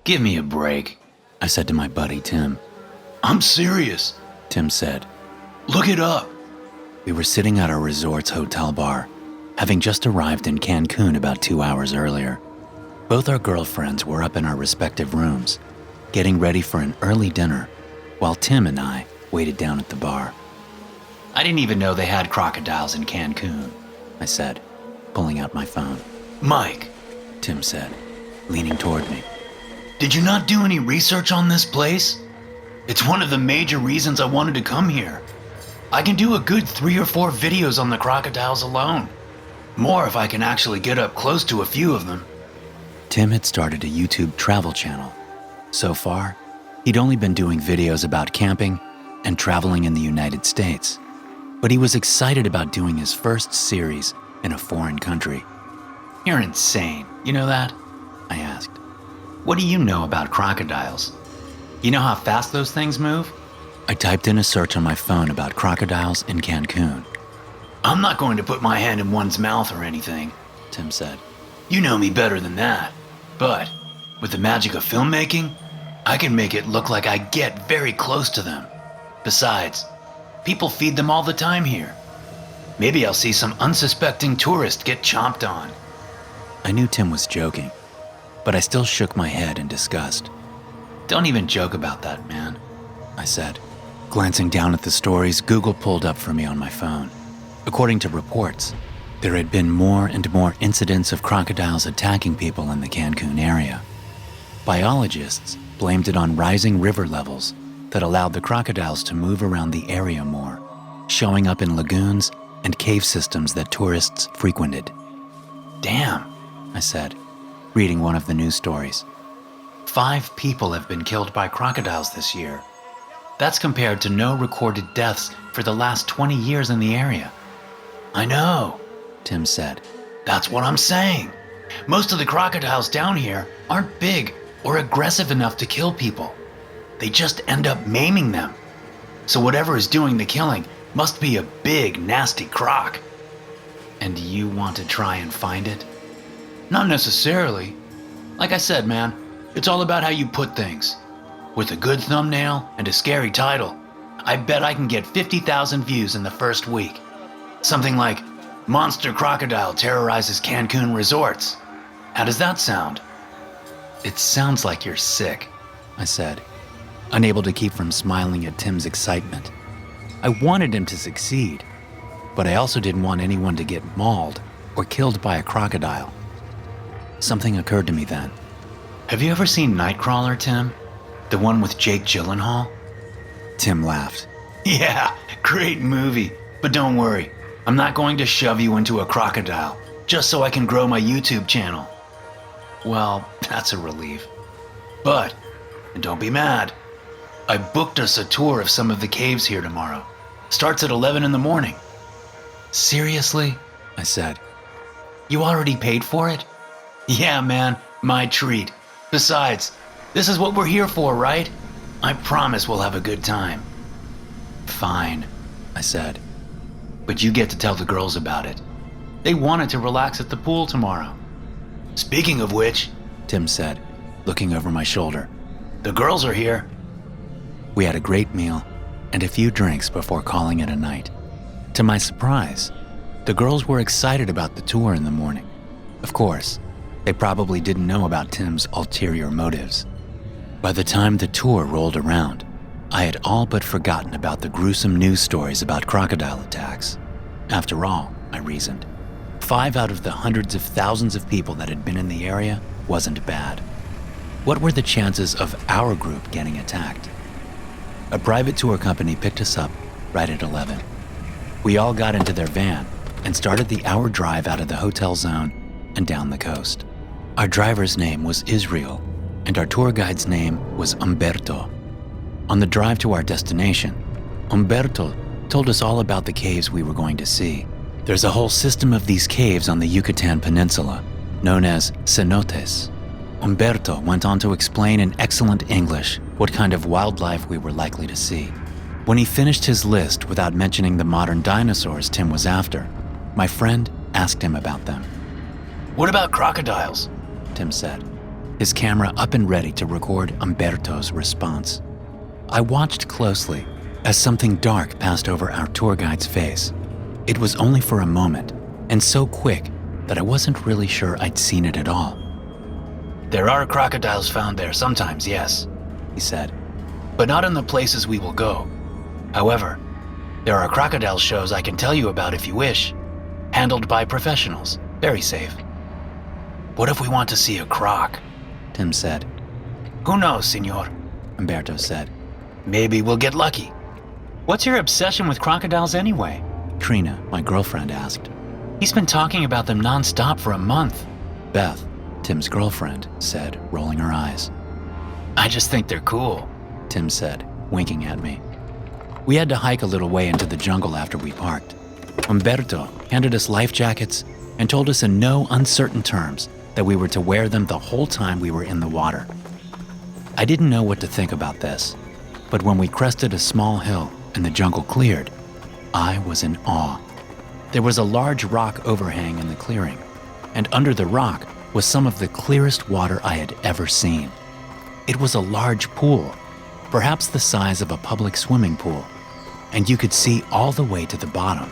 Give me a break, I said to my buddy Tim. I'm serious, Tim said. Look it up. We were sitting at our resort's hotel bar, having just arrived in Cancun about 2 hours earlier. Both our girlfriends were up in our respective rooms, getting ready for an early dinner, while Tim and I waited down at the bar. I didn't even know they had crocodiles in Cancun, I said, pulling out my phone. Mike, Tim said, leaning toward me. Did you not do any research on this place? It's one of the major reasons I wanted to come here. I can do a good 3 or 4 videos on the crocodiles alone. More if I can actually get up close to a few of them. Tim had started a YouTube travel channel. So far, he'd only been doing videos about camping and traveling in the United States. But he was excited about doing his first series in a foreign country. You're insane, you know that? I asked. What do you know about crocodiles? You know how fast those things move? I typed in a search on my phone about crocodiles in Cancun. I'm not going to put my hand in one's mouth or anything, Tim said. You know me better than that. But with the magic of filmmaking, I can make it look like I get very close to them. Besides, people feed them all the time here. Maybe I'll see some unsuspecting tourist get chomped on. I knew Tim was joking, but I still shook my head in disgust. Don't even joke about that, man, I said. Glancing down at the stories Google pulled up for me on my phone. According to reports, there had been more and more incidents of crocodiles attacking people in the Cancun area. Biologists blamed it on rising river levels that allowed the crocodiles to move around the area more, showing up in lagoons and cave systems that tourists frequented. Damn, I said, reading one of the news stories. 5 people have been killed by crocodiles this year. That's compared to no recorded deaths for the last 20 years in the area. I know, Tim said. That's what I'm saying. Most of the crocodiles down here aren't big or aggressive enough to kill people. They just end up maiming them. So whatever is doing the killing must be a big, nasty croc. And you want to try and find it? Not necessarily. Like I said, man, it's all about how you put things. With a good thumbnail and a scary title, I bet I can get 50,000 views in the first week. Something like, Monster Crocodile Terrorizes Cancun Resorts. How does that sound? It sounds like you're sick, I said, unable to keep from smiling at Tim's excitement. I wanted him to succeed, but I also didn't want anyone to get mauled or killed by a crocodile. Something occurred to me then. Have you ever seen Nightcrawler, Tim? The one with Jake Gyllenhaal? Tim laughed. Yeah, great movie. But don't worry, I'm not going to shove you into a crocodile just so I can grow my YouTube channel. Well, that's a relief. But, and don't be mad, I booked us a tour of some of the caves here tomorrow. Starts at 11 in the morning. Seriously? I said. You already paid for it? Yeah, man, my treat. Besides, this is what we're here for, right? I promise we'll have a good time. Fine, I said. But you get to tell the girls about it. They wanted to relax at the pool tomorrow. Speaking of which, Tim said, looking over my shoulder, the girls are here. We had a great meal and a few drinks before calling it a night. To my surprise, the girls were excited about the tour in the morning. Of course, they probably didn't know about Tim's ulterior motives. By the time the tour rolled around, I had all but forgotten about the gruesome news stories about crocodile attacks. After all, I reasoned, 5 out of the hundreds of thousands of people that had been in the area wasn't bad. What were the chances of our group getting attacked? A private tour company picked us up right at 11. We all got into their van and started the hour drive out of the hotel zone and down the coast. Our driver's name was Israel, and our tour guide's name was Umberto. On the drive to our destination, Umberto told us all about the caves we were going to see. There's a whole system of these caves on the Yucatan Peninsula, known as cenotes. Umberto went on to explain in excellent English what kind of wildlife we were likely to see. When he finished his list without mentioning the modern dinosaurs Tim was after, my friend asked him about them. What about crocodiles? Tim said. his camera up and ready to record Umberto's response. I watched closely as something dark passed over our tour guide's face. It was only for a moment, and so quick that I wasn't really sure I'd seen it at all. "There are crocodiles found there sometimes, yes," he said, "but not in the places we will go. However, there are crocodile shows I can tell you about if you wish, handled by professionals, very safe." "What if we want to see a croc?" Tim said. "Who knows, senor," Umberto said. "Maybe we'll get lucky." "What's your obsession with crocodiles anyway?" Trina, my girlfriend, asked. "He's been talking about them nonstop for a month." Beth, Tim's girlfriend, said, rolling her eyes. "I just think they're cool," Tim said, winking at me. We had to hike a little way into the jungle after we parked. Umberto handed us life jackets and told us in no uncertain terms that we were to wear them the whole time we were in the water. I didn't know what to think about this, but when we crested a small hill and the jungle cleared, I was in awe. There was a large rock overhang in the clearing, and under the rock was some of the clearest water I had ever seen. It was a large pool, perhaps the size of a public swimming pool, and you could see all the way to the bottom,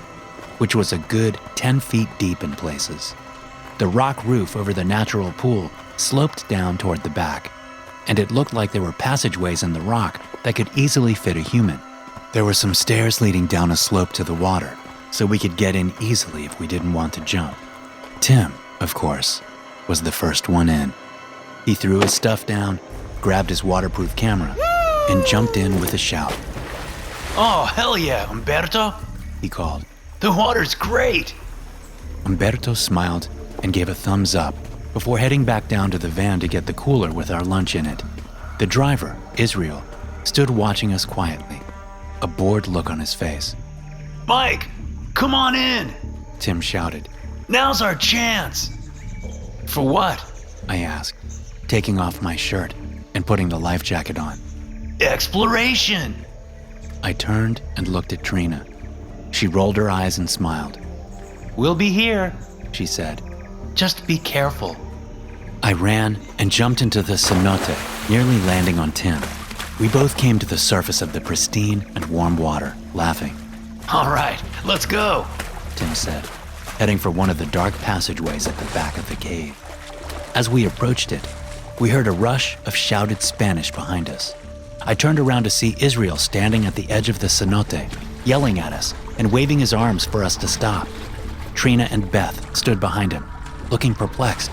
which was a good 10 feet deep in places. The rock roof over the natural pool sloped down toward the back, and it looked like there were passageways in the rock that could easily fit a human. There were some stairs leading down a slope to the water, so we could get in easily if we didn't want to jump. Tim, of course, was the first one in. He threw his stuff down, grabbed his waterproof camera, and jumped in with a shout. "Oh, hell yeah, Umberto," he called. "The water's great." Umberto smiled and gave a thumbs up before heading back down to the van to get the cooler with our lunch in it. The driver, Israel, stood watching us quietly, a bored look on his face. "Mike, come on in," Tim shouted. "Now's our chance." "For what?" I asked, taking off my shirt and putting the life jacket on. "Exploration." I turned and looked at Trina. She rolled her eyes and smiled. "We'll be here," she said. "Just be careful." I ran and jumped into the cenote, nearly landing on Tim. We both came to the surface of the pristine and warm water, laughing. "All right, let's go," Tim said, heading for one of the dark passageways at the back of the cave. As we approached it, we heard a rush of shouted Spanish behind us. I turned around to see Israel standing at the edge of the cenote, yelling at us and waving his arms for us to stop. Trina and Beth stood behind him, looking perplexed.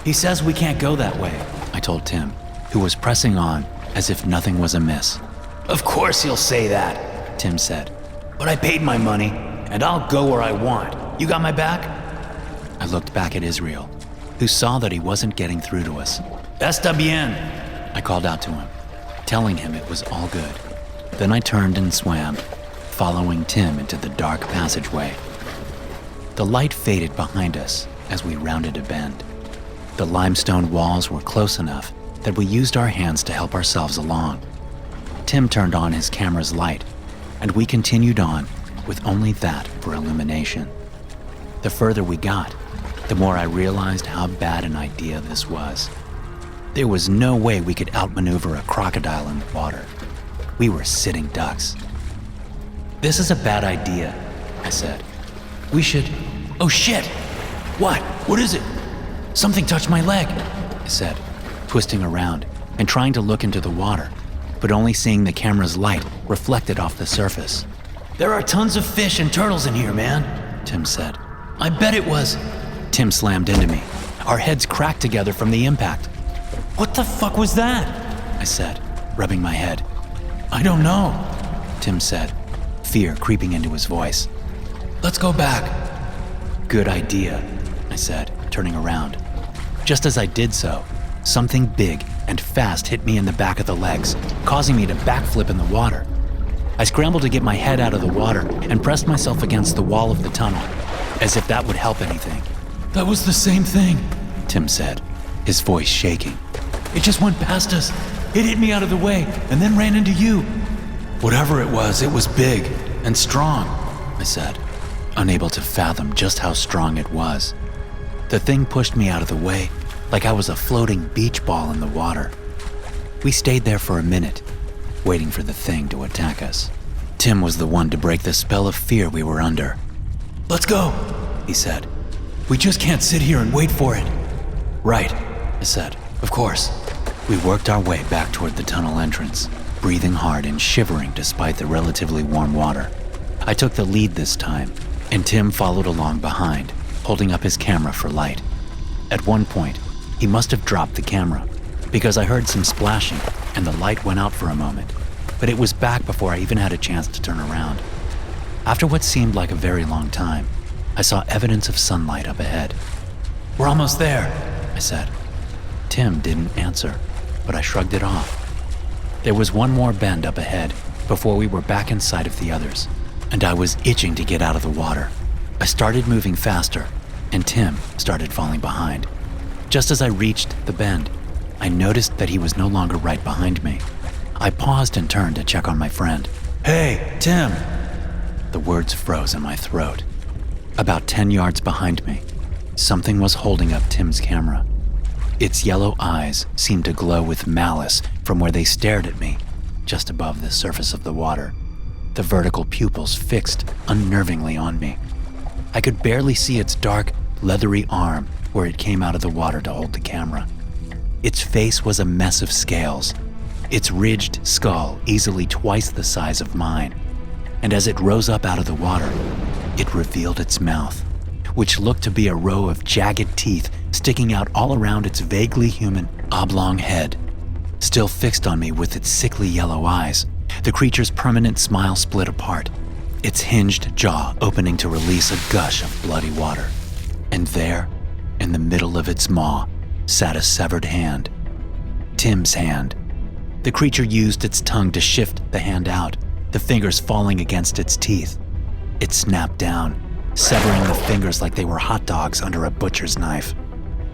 "He says we can't go that way," I told Tim, who was pressing on as if nothing was amiss. "Of course he'll say that," Tim said. "But I paid my money, and I'll go where I want. You got my back?" I looked back at Israel, who saw that he wasn't getting through to us. "Está bien," I called out to him, telling him it was all good. Then I turned and swam, following Tim into the dark passageway. The light faded behind us as we rounded a bend. The limestone walls were close enough that we used our hands to help ourselves along. Tim turned on his camera's light, and we continued on with only that for illumination. The further we got, the more I realized how bad an idea this was. There was no way we could outmaneuver a crocodile in the water. We were sitting ducks. "This is a bad idea," I said. "We should..." "Oh shit! What? What is it?" "Something touched my leg," I said, twisting around and trying to look into the water, but only seeing the camera's light reflected off the surface. "There are tons of fish and turtles in here, man," Tim said. "I bet it was..." Tim slammed into me. Our heads cracked together from the impact. "What the fuck was that?" I said, rubbing my head. "I don't know," Tim said, fear creeping into his voice. "Let's go back." "Good idea," I said, turning around. Just as I did so, something big and fast hit me in the back of the legs, causing me to backflip in the water. I scrambled to get my head out of the water and pressed myself against the wall of the tunnel, as if that would help anything. "That was the same thing," Tim said, his voice shaking. "It just went past us. It hit me out of the way and then ran into you." "Whatever it was big and strong," I said, unable to fathom just how strong it was. The thing pushed me out of the way like I was a floating beach ball in the water. We stayed there for a minute, waiting for the thing to attack us. Tim was the one to break the spell of fear we were under. "Let's go," he said. "We just can't sit here and wait for it." "Right," I said. "Of course." We worked our way back toward the tunnel entrance, breathing hard and shivering despite the relatively warm water. I took the lead this time, and Tim followed along behind, holding up his camera for light. At one point, he must have dropped the camera, because I heard some splashing and the light went out for a moment, but it was back before I even had a chance to turn around. After what seemed like a very long time, I saw evidence of sunlight up ahead. "We're almost there," I said. Tim didn't answer, but I shrugged it off. There was one more bend up ahead before we were back in sight of the others, and I was itching to get out of the water. I started moving faster, and Tim started falling behind. Just as I reached the bend, I noticed that he was no longer right behind me. I paused and turned to check on my friend. "Hey, Tim!" The words froze in my throat. About 10 yards behind me, something was holding up Tim's camera. Its yellow eyes seemed to glow with malice from where they stared at me, just above the surface of the water, the vertical pupils fixed unnervingly on me. I could barely see its dark, leathery arm where it came out of the water to hold the camera. Its face was a mess of scales, its ridged skull easily twice the size of mine, and as it rose up out of the water, it revealed its mouth, which looked to be a row of jagged teeth sticking out all around its vaguely human, oblong head. Still fixed on me with its sickly yellow eyes, the creature's permanent smile split apart, its hinged jaw opening to release a gush of bloody water. And there, in the middle of its maw, sat a severed hand. Tim's hand. The creature used its tongue to shift the hand out, the fingers falling against its teeth. It snapped down, severing the fingers like they were hot dogs under a butcher's knife.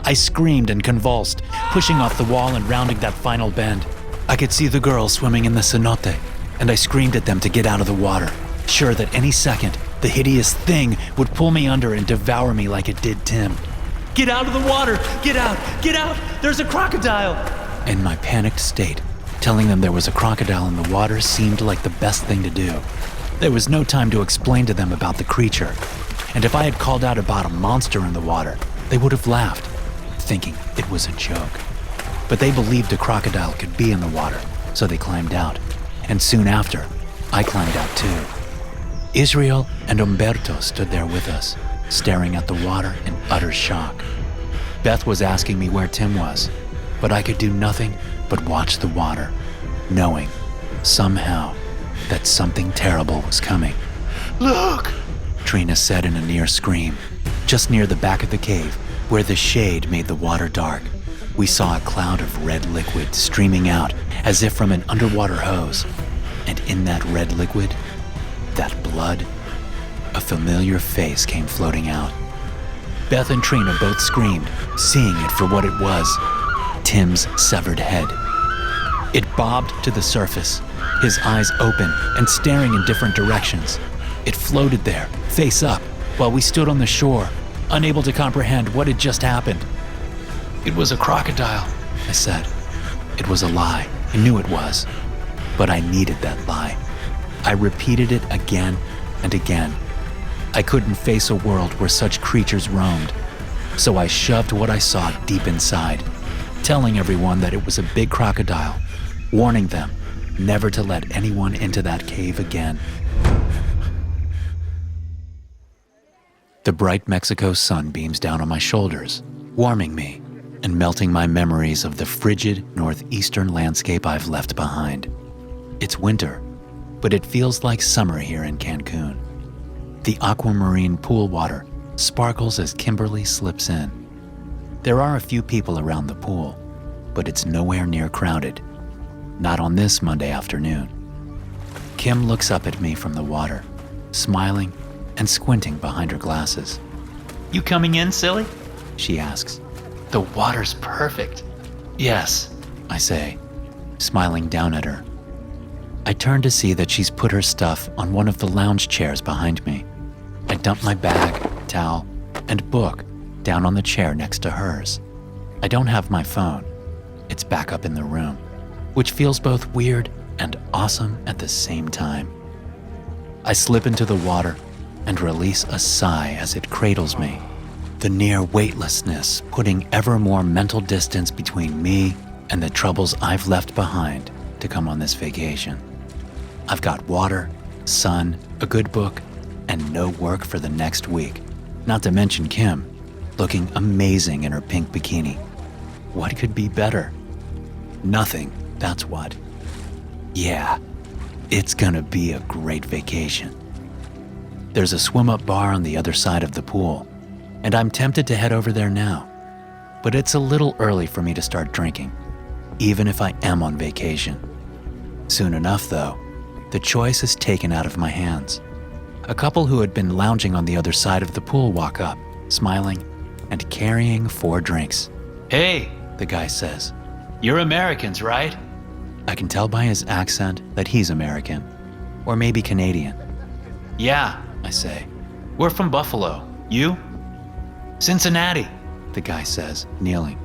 I screamed and convulsed, pushing off the wall and rounding that final bend. I could see the girls swimming in the cenote, and I screamed at them to get out of the water, sure that any second, the hideous thing would pull me under and devour me like it did Tim. "Get out of the water! Get out! Get out! There's a crocodile!" In my panicked state, telling them there was a crocodile in the water seemed like the best thing to do. There was no time to explain to them about the creature, and if I had called out about a monster in the water, they would have laughed, thinking it was a joke. But they believed a crocodile could be in the water, so they climbed out, and soon after, I climbed out too. Israel and Umberto stood there with us, staring at the water in utter shock. Beth was asking me where Tim was, but I could do nothing but watch the water, knowing, somehow, that something terrible was coming. "Look!" Trina said in a near scream. Just near the back of the cave, where the shade made the water dark, we saw a cloud of red liquid streaming out as if from an underwater hose. And in that red liquid, that blood, a familiar face came floating out. Beth and Trina both screamed, seeing it for what it was, Tim's severed head. It bobbed to the surface, his eyes open and staring in different directions. It floated there, face up, while we stood on the shore, unable to comprehend what had just happened. "It was a crocodile," I said. It was a lie. I knew it was. But I needed that lie. I repeated it again and again. I couldn't face a world where such creatures roamed, so I shoved what I saw deep inside, telling everyone that it was a big crocodile, warning them never to let anyone into that cave again. The bright Mexico sun beams down on my shoulders, warming me and melting my memories of the frigid northeastern landscape I've left behind. It's winter, but it feels like summer here in Cancun. The aquamarine pool water sparkles as Kimberly slips in. There are a few people around the pool, but it's nowhere near crowded. Not on this Monday afternoon. Kim looks up at me from the water, smiling and squinting behind her glasses. "You coming in, silly?" she asks. "The water's perfect." "Yes," I say, smiling down at her. I turn to see that she's put her stuff on one of the lounge chairs behind me. I dump my bag, towel, and book down on the chair next to hers. I don't have my phone. It's back up in the room, which feels both weird and awesome at the same time. I slip into the water and release a sigh as it cradles me, the near weightlessness putting ever more mental distance between me and the troubles I've left behind to come on this vacation. I've got water, sun, a good book, and no work for the next week, not to mention Kim, looking amazing in her pink bikini. What could be better? Nothing, that's what. Yeah, it's gonna be a great vacation. There's a swim-up bar on the other side of the pool, and I'm tempted to head over there now. But it's a little early for me to start drinking, even if I am on vacation. Soon enough, though, the choice is taken out of my hands. A couple who had been lounging on the other side of the pool walk up, smiling and carrying 4 drinks. Hey, The guy says. you're Americans, right? I can tell by his accent that he's American, or maybe Canadian. Yeah, I say. we're from Buffalo. You? Cincinnati. The guy says, kneeling.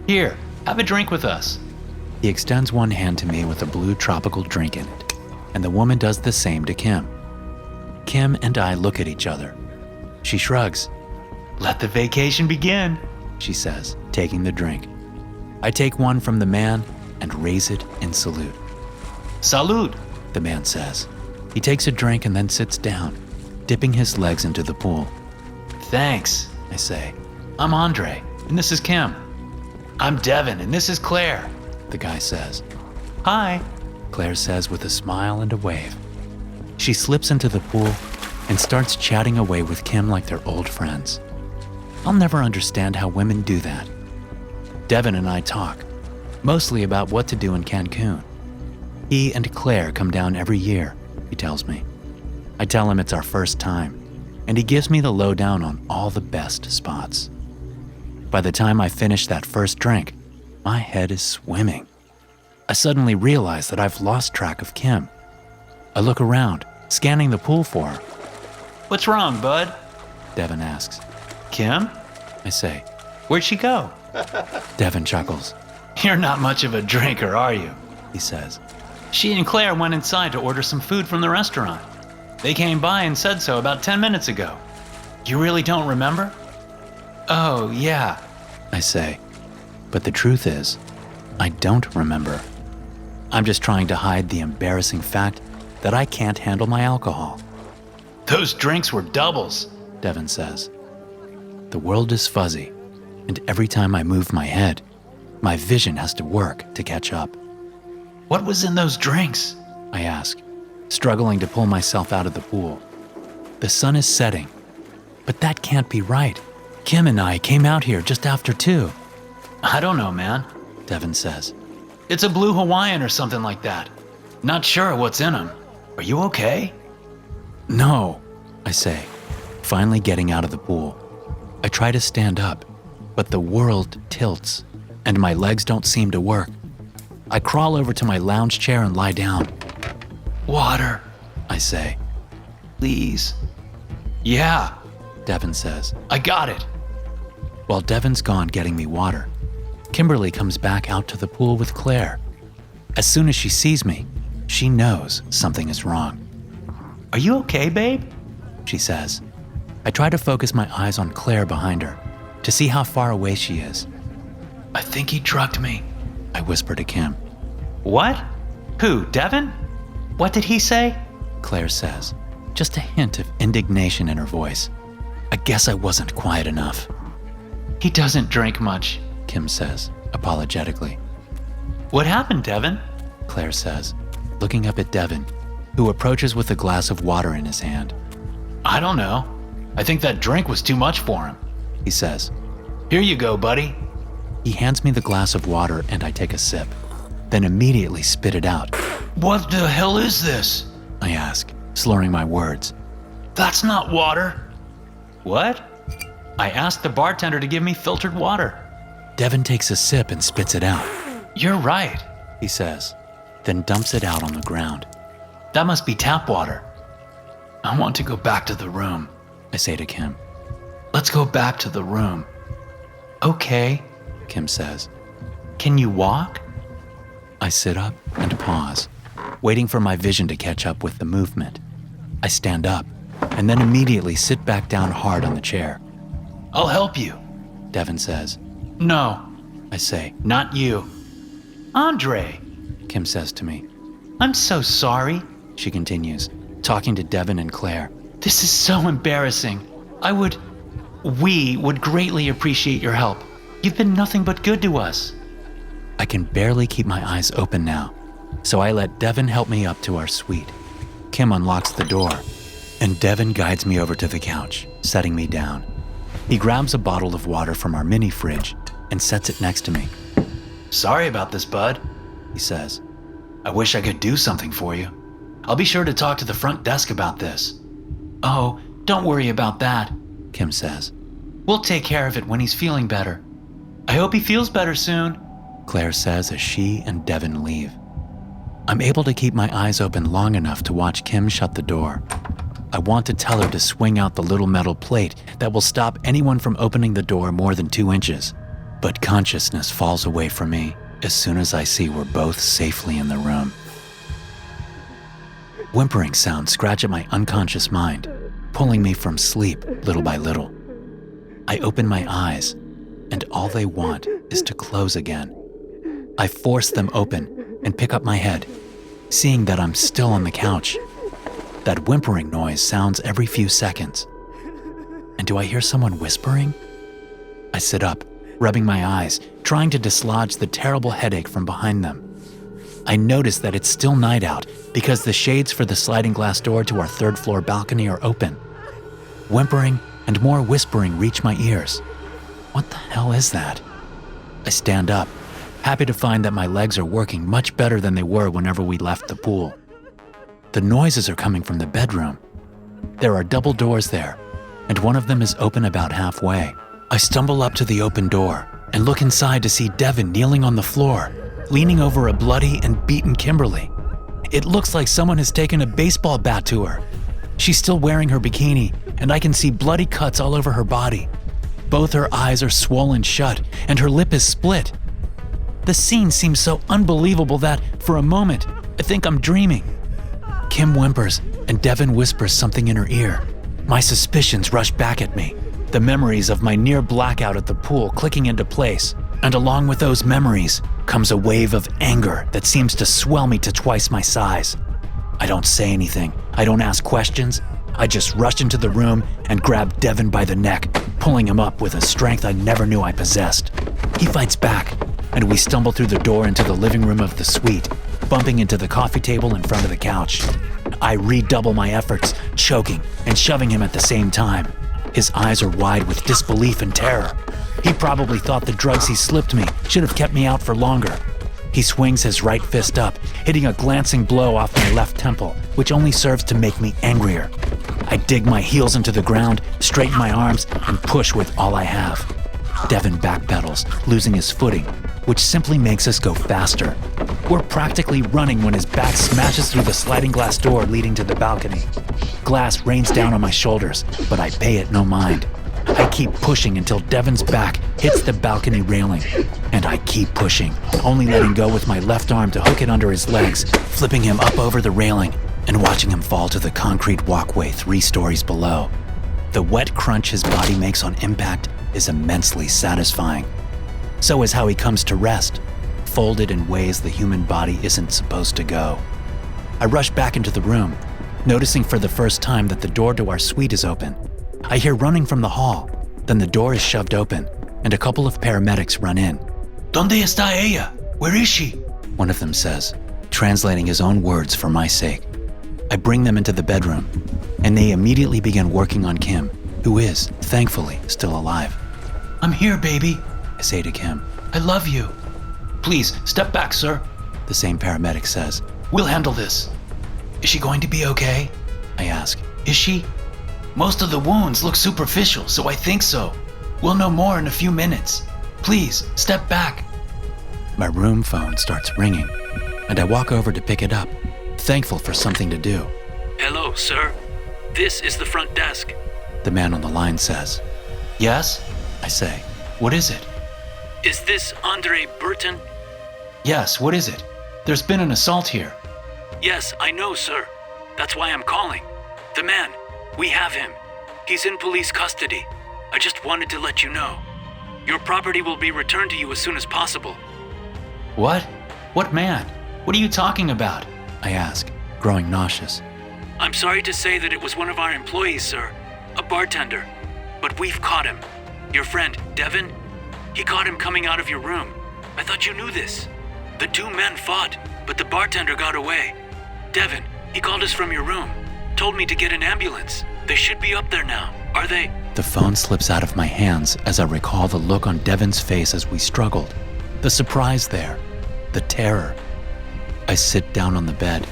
Here, have a drink with us. He extends one hand to me with a blue tropical drink in it, and the woman does the same to Kim. Kim and I look at each other. She shrugs. Let the vacation begin. She says, taking the drink. I take one from the man and raise it in salute. Salud. The man says. He takes a drink and then sits down, dipping his legs into the pool. Thanks. I say. I'm Andre, and this is Kim. I'm Devin, and this is Claire. The guy says. Hi. Claire says with a smile and a wave. She slips into the pool and starts chatting away with Kim like they're old friends. I'll never understand how women do that. Devin and I talk, mostly about what to do in Cancun. He and Claire come down every year, he tells me. I tell him it's our first time, and he gives me the lowdown on all the best spots. By the time I finish that first drink, my head is swimming. I suddenly realize that I've lost track of Kim. I look around, scanning the pool for her. What's wrong, bud? Devin asks. Kim? I say. Where'd she go? Devin chuckles. You're not much of a drinker, are you? He says. She and Claire went inside to order some food from the restaurant. They came by and said so about 10 minutes ago. You really don't remember? Oh, yeah, I say. But the truth is, I don't remember. I'm just trying to hide the embarrassing fact that I can't handle my alcohol. Those drinks were doubles, Devin says. The world is fuzzy, and every time I move my head, my vision has to work to catch up. What was in those drinks? I ask, struggling to pull myself out of the pool. The sun is setting, but that can't be right. Kim and I came out here just after 2, I don't know, man. Devin says. It's a blue Hawaiian or something like that. Not sure what's in them. Are you okay? No, I say, finally getting out of the pool. I try to stand up, but the world tilts, and my legs don't seem to work. I crawl over to my lounge chair and lie down. Water, I say. please. Yeah, Devin says. I got it. While Devin's gone getting me water, Kimberly comes back out to the pool with Claire. As soon as she sees me, she knows something is wrong. Are you okay, babe? She says. I try to focus my eyes on Claire behind her to see how far away she is. I think he drugged me. I whisper to Kim. What? Who, Devin? What did he say? Claire says, just a hint of indignation in her voice. I guess I wasn't quiet enough. He doesn't drink much. Kim says, apologetically. What happened, Devin? Claire says, looking up at Devin, who approaches with a glass of water in his hand. I don't know. I think that drink was too much for him. He says. Here you go, buddy. He hands me the glass of water and I take a sip, then immediately spit it out. What the hell is this? I ask, slurring my words. That's not water. What? I asked the bartender to give me filtered water. Devin takes a sip and spits it out. You're right. He says, then dumps it out on the ground. That must be tap water. I want to go back to the room. I say to Kim. Let's go back to the room. Okay, Kim says. Can you walk? I sit up and pause, waiting for my vision to catch up with the movement. I stand up and then immediately sit back down hard on the chair. I'll help you, Devin says. No, I say. not you. Andre, Kim says to me. I'm so sorry. She continues, talking to Devin and Claire. This is so embarrassing. We would greatly appreciate your help. You've been nothing but good to us. I can barely keep my eyes open now, so I let Devin help me up to our suite. Kim unlocks the door, and Devin guides me over to the couch, setting me down. He grabs a bottle of water from our mini fridge and sets it next to me. Sorry about this, bud, he says. I wish I could do something for you. I'll be sure to talk to the front desk about this. Oh, don't worry about that, Kim says. We'll take care of it when he's feeling better. I hope he feels better soon, Claire says as she and Devin leave. I'm able to keep my eyes open long enough to watch Kim shut the door. I want to tell her to swing out the little metal plate that will stop anyone from opening the door more than 2 inches, but consciousness falls away from me as soon as I see we're both safely in the room. Whimpering sounds scratch at my unconscious mind, pulling me from sleep little by little. I open my eyes, and all they want is to close again. I force them open and pick up my head, seeing that I'm still on the couch. That whimpering noise sounds every few seconds. And do I hear someone whispering? I sit up, rubbing my eyes, trying to dislodge the terrible headache from behind them. I notice that it's still night out because the shades for the sliding glass door to our 3rd floor balcony are open. Whimpering and more whispering reach my ears. What the hell is that? I stand up, happy to find that my legs are working much better than they were whenever we left the pool. The noises are coming from the bedroom. There are double doors there, and one of them is open about halfway. I stumble up to the open door and look inside to see Devin kneeling on the floor, leaning over a bloody and beaten Kimberly. It looks like someone has taken a baseball bat to her. She's still wearing her bikini, and I can see bloody cuts all over her body. Both her eyes are swollen shut, and her lip is split. The scene seems so unbelievable that, for a moment, I think I'm dreaming. Kim whimpers, and Devin whispers something in her ear. My suspicions rush back at me, the memories of my near blackout at the pool clicking into place, and along with those memories comes a wave of anger that seems to swell me to twice my size. I don't say anything, I don't ask questions, I just rush into the room and grab Devin by the neck, pulling him up with a strength I never knew I possessed. He fights back, and we stumble through the door into the living room of the suite, bumping into the coffee table in front of the couch. I redouble my efforts, choking and shoving him at the same time. His eyes are wide with disbelief and terror. He probably thought the drugs he slipped me should have kept me out for longer. He swings his right fist up, hitting a glancing blow off my left temple, which only serves to make me angrier. I dig my heels into the ground, straighten my arms, and push with all I have. Devin backpedals, losing his footing, which simply makes us go faster. We're practically running when his back smashes through the sliding glass door leading to the balcony. Glass rains down on my shoulders, but I pay it no mind. I keep pushing until Devin's back hits the balcony railing, and I keep pushing, only letting go with my left arm to hook it under his legs, flipping him up over the railing and watching him fall to the concrete walkway 3 stories below. The wet crunch his body makes on impact is immensely satisfying. So is how he comes to rest, folded in ways the human body isn't supposed to go. I rush back into the room, noticing for the first time that the door to our suite is open. I hear running from the hall, then the door is shoved open, and a couple of paramedics run in. ¿Dónde está ella? Where is she? One of them says, translating his own words for my sake. I bring them into the bedroom, and they immediately begin working on Kim, who is, thankfully, still alive. I'm here, baby, I say to Kim. I love you. Please, step back, sir. The same paramedic says. We'll handle this. Is she going to be okay? I ask. Is she? Most of the wounds look superficial, so I think so. We'll know more in a few minutes. Please, step back. My room phone starts ringing, and I walk over to pick it up, thankful for something to do. Hello, sir. This is the front desk. The man on the line says. Yes? I say. What is it? Is this Andre Burton? Yes, what is it? There's been an assault here. Yes, I know, sir. That's why I'm calling. The man, we have him. He's in police custody. I just wanted to let you know. Your property will be returned to you as soon as possible. What? What man? What are you talking about? I asked, growing nauseous. I'm sorry to say that it was one of our employees, sir. A bartender. But we've caught him. Your friend, Devin, he caught him coming out of your room. I thought you knew this. The two men fought, but the bartender got away. Devin, he called us from your room. Told me to get an ambulance. They should be up there now. Are they? The phone slips out of my hands as I recall the look on Devin's face as we struggled. The surprise there. The terror. I sit down on the bed.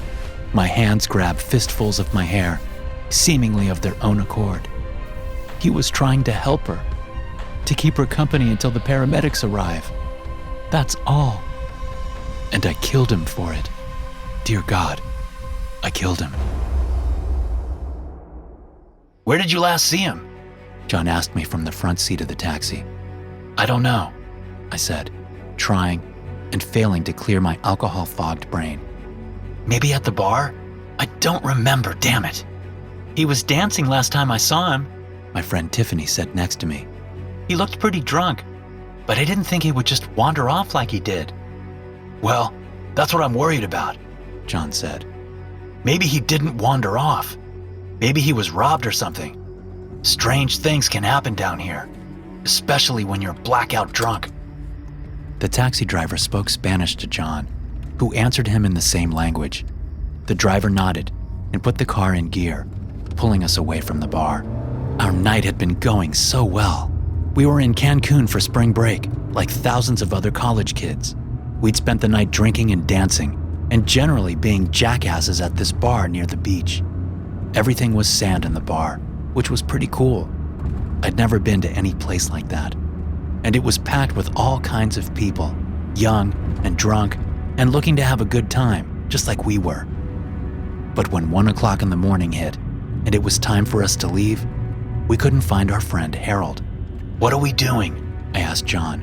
My hands grab fistfuls of my hair, seemingly of their own accord. He was trying to help her, to keep her company until the paramedics arrive. That's all. And I killed him for it. Dear God, I killed him. Where did you last see him? John asked me from the front seat of the taxi. I don't know, I said, trying and failing to clear my alcohol-fogged brain. Maybe at the bar? I don't remember, damn it. He was dancing last time I saw him. My friend Tiffany sat next to me. He looked pretty drunk, but I didn't think he would just wander off like he did. Well, that's what I'm worried about, John said. Maybe he didn't wander off. Maybe he was robbed or something. Strange things can happen down here, especially when you're blackout drunk. The taxi driver spoke Spanish to John, who answered him in the same language. The driver nodded and put the car in gear, pulling us away from the bar. Our night had been going so well. We were in Cancun for spring break, like thousands of other college kids. We'd spent the night drinking and dancing, and generally being jackasses at this bar near the beach. Everything was sand in the bar, which was pretty cool. I'd never been to any place like that. And it was packed with all kinds of people, young and drunk, and looking to have a good time, just like we were. But when 1 o'clock in the morning hit, and it was time for us to leave, we couldn't find our friend Harold. What are we doing? I asked John,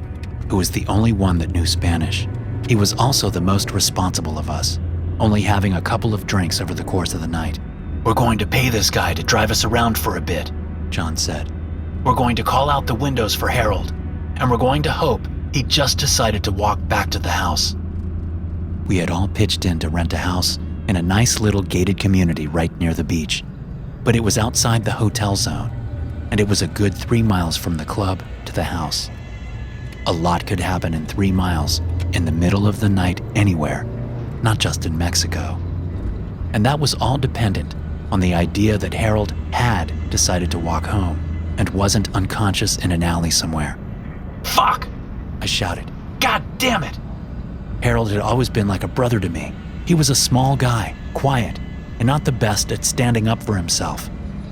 who was the only one that knew Spanish. He was also the most responsible of us, only having a couple of drinks over the course of the night. We're going to pay this guy to drive us around for a bit, John said. We're going to call out the windows for Harold, and we're going to hope he just decided to walk back to the house. We had all pitched in to rent a house in a nice little gated community right near the beach, but it was outside the hotel zone, and it was a good 3 miles from the club to the house. A lot could happen in 3 miles, in the middle of the night anywhere, not just in Mexico. And that was all dependent on the idea that Harold had decided to walk home and wasn't unconscious in an alley somewhere. Fuck! I shouted. God damn it! Harold had always been like a brother to me. He was a small guy, quiet, and not the best at standing up for himself.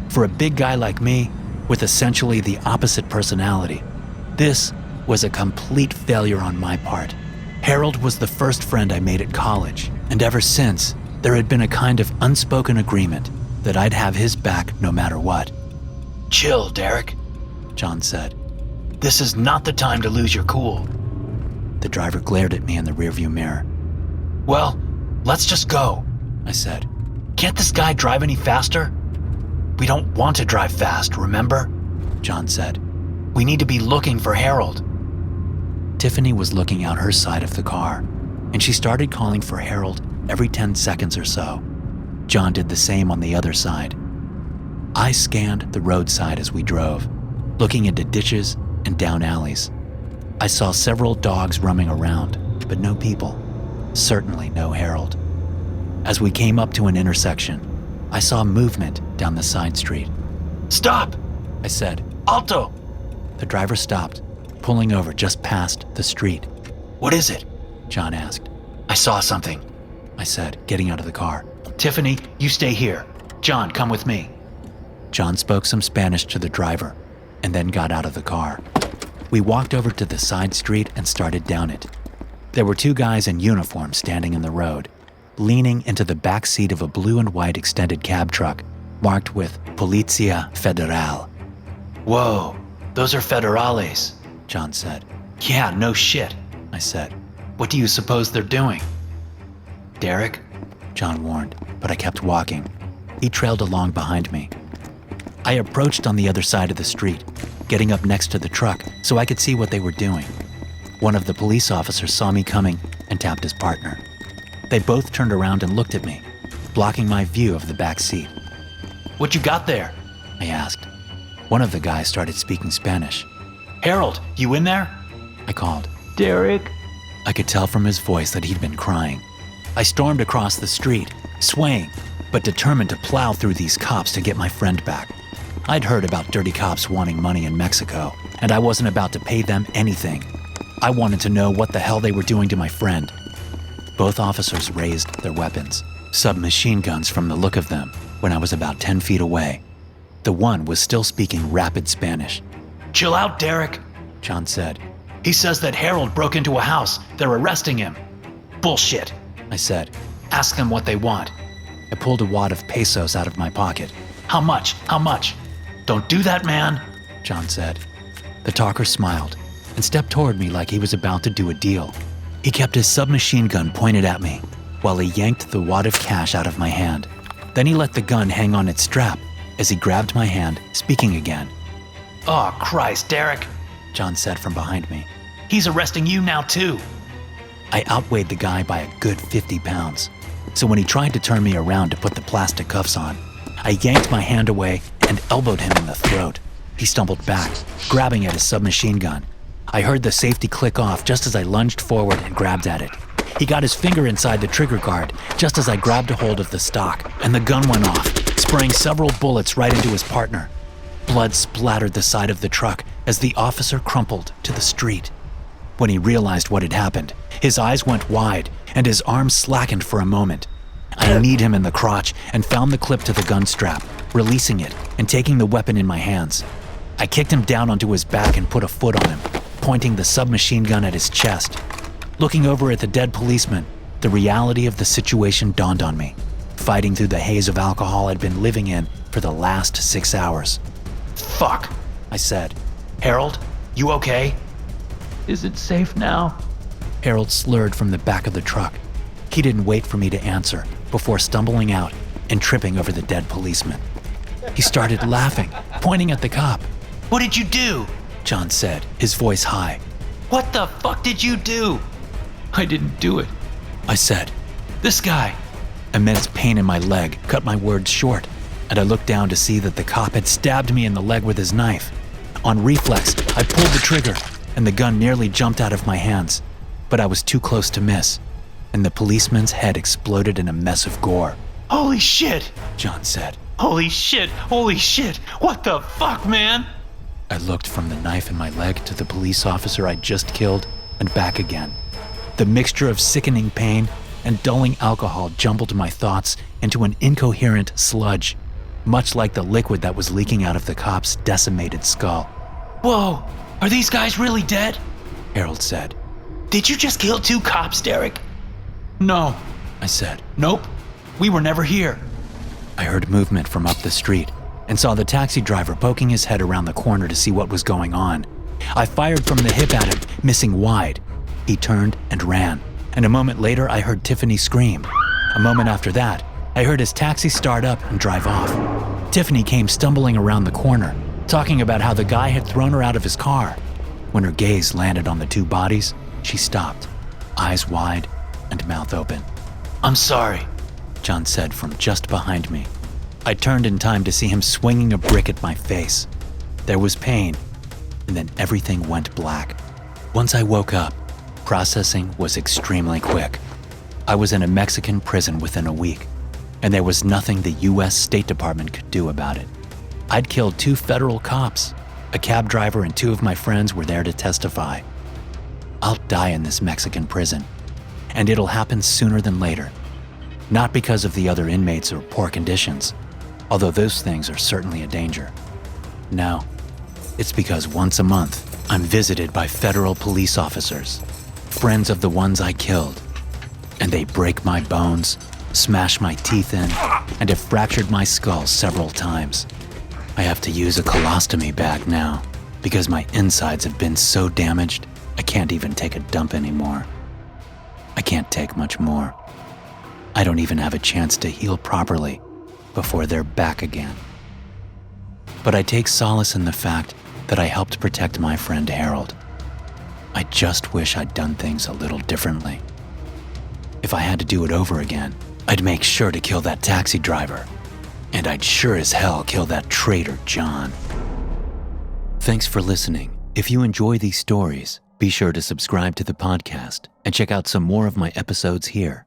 For a big guy like me, with essentially the opposite personality, this was a complete failure on my part. Harold was the first friend I made at college, and ever since, there had been a kind of unspoken agreement that I'd have his back no matter what. Chill, Derek, John said. This is not the time to lose your cool. The driver glared at me in the rearview mirror. Well, let's just go, I said. Can't this guy drive any faster? We don't want to drive fast, remember? John said. We need to be looking for Harold. Tiffany was looking out her side of the car, and she started calling for Harold every 10 seconds or so. John did the same on the other side. I scanned the roadside as we drove, looking into ditches and down alleys. I saw several dogs roaming around, but no people. Certainly no Harold. As we came up to an intersection, I saw movement down the side street. Stop! I said. Alto! The driver stopped, pulling over just past the street. What is it? John asked. I saw something, I said, getting out of the car. Tiffany, you stay here. John, come with me. John spoke some Spanish to the driver and then got out of the car. We walked over to the side street and started down it. There were 2 guys in uniform standing in the road, leaning into the back seat of a blue and white extended cab truck marked with Policía Federal. Whoa, those are federales, John said. Yeah, no shit, I said. What do you suppose they're doing? Derek? John warned, but I kept walking. He trailed along behind me. I approached on the other side of the street, getting up next to the truck so I could see what they were doing. One of the police officers saw me coming and tapped his partner. They both turned around and looked at me, blocking my view of the back seat. What you got there? I asked. One of the guys started speaking Spanish. Harold, you in there? I called. Derek? I could tell from his voice that he'd been crying. I stormed across the street, swaying, but determined to plow through these cops to get my friend back. I'd heard about dirty cops wanting money in Mexico, and I wasn't about to pay them anything. I wanted to know what the hell they were doing to my friend. Both officers raised their weapons, submachine guns from the look of them, when I was about 10 feet away. The one was still speaking rapid Spanish. Chill out, Derek, John said. He says that Harold broke into a house. They're arresting him. Bullshit, I said. Ask them what they want. I pulled a wad of pesos out of my pocket. How much? How much? Don't do that, man, John said. The talker smiled and stepped toward me like he was about to do a deal. He kept his submachine gun pointed at me while he yanked the wad of cash out of my hand. Then he let the gun hang on its strap as he grabbed my hand, speaking again. Oh, Christ, Derek, John said from behind me. He's arresting you now, too. I outweighed the guy by a good 50 pounds. So when he tried to turn me around to put the plastic cuffs on, I yanked my hand away and elbowed him in the throat. He stumbled back, grabbing at his submachine gun. I heard the safety click off just as I lunged forward and grabbed at it. He got his finger inside the trigger guard just as I grabbed a hold of the stock, and the gun went off, spraying several bullets right into his partner. Blood splattered the side of the truck as the officer crumpled to the street. When he realized what had happened, his eyes went wide and his arms slackened for a moment. I kneed him in the crotch and found the clip to the gun strap, releasing it and taking the weapon in my hands. I kicked him down onto his back and put a foot on him, pointing the submachine gun at his chest. Looking over at the dead policeman, the reality of the situation dawned on me, fighting through the haze of alcohol I'd been living in for the last 6 hours. Fuck, I said. Harold, you okay? Is it safe now? Harold slurred from the back of the truck. He didn't wait for me to answer before stumbling out and tripping over the dead policeman. He started laughing, pointing at the cop. What did you do? John said, his voice high. What the fuck did you do? I didn't do it, I said. This guy. Immense pain in my leg cut my words short, and I looked down to see that the cop had stabbed me in the leg with his knife. On reflex, I pulled the trigger, and the gun nearly jumped out of my hands, but I was too close to miss, and the policeman's head exploded in a mess of gore. Holy shit, John said. Holy shit, what the fuck, man? I looked from the knife in my leg to the police officer I'd just killed and back again. The mixture of sickening pain and dulling alcohol jumbled my thoughts into an incoherent sludge, much like the liquid that was leaking out of the cop's decimated skull. Whoa, are these guys really dead? Harold said. Did you just kill 2 cops, Derek? No, I said. Nope, we were never here. I heard movement from up the street and saw the taxi driver poking his head around the corner to see what was going on. I fired from the hip at him, missing wide. He turned and ran, and a moment later I heard Tiffany scream. A moment after that, I heard his taxi start up and drive off. Tiffany came stumbling around the corner, talking about how the guy had thrown her out of his car. When her gaze landed on the 2 bodies, she stopped, eyes wide and mouth open. I'm sorry, John said from just behind me. I turned in time to see him swinging a brick at my face. There was pain, and then everything went black. Once I woke up, processing was extremely quick. I was in a Mexican prison within a week, and there was nothing the U.S. State Department could do about it. I'd killed 2 federal cops. A cab driver and 2 of my friends were there to testify. I'll die in this Mexican prison, and it'll happen sooner than later. Not because of the other inmates or poor conditions, although those things are certainly a danger. No, it's because once a month, I'm visited by federal police officers, friends of the ones I killed, and they break my bones, smash my teeth in, and have fractured my skull several times. I have to use a colostomy bag now because my insides have been so damaged I can't even take a dump anymore. I can't take much more. I don't even have a chance to heal properly before they're back again. But I take solace in the fact that I helped protect my friend Harold. I just wish I'd done things a little differently. If I had to do it over again, I'd make sure to kill that taxi driver. And I'd sure as hell kill that traitor John. Thanks for listening. If you enjoy these stories, be sure to subscribe to the podcast and check out some more of my episodes here.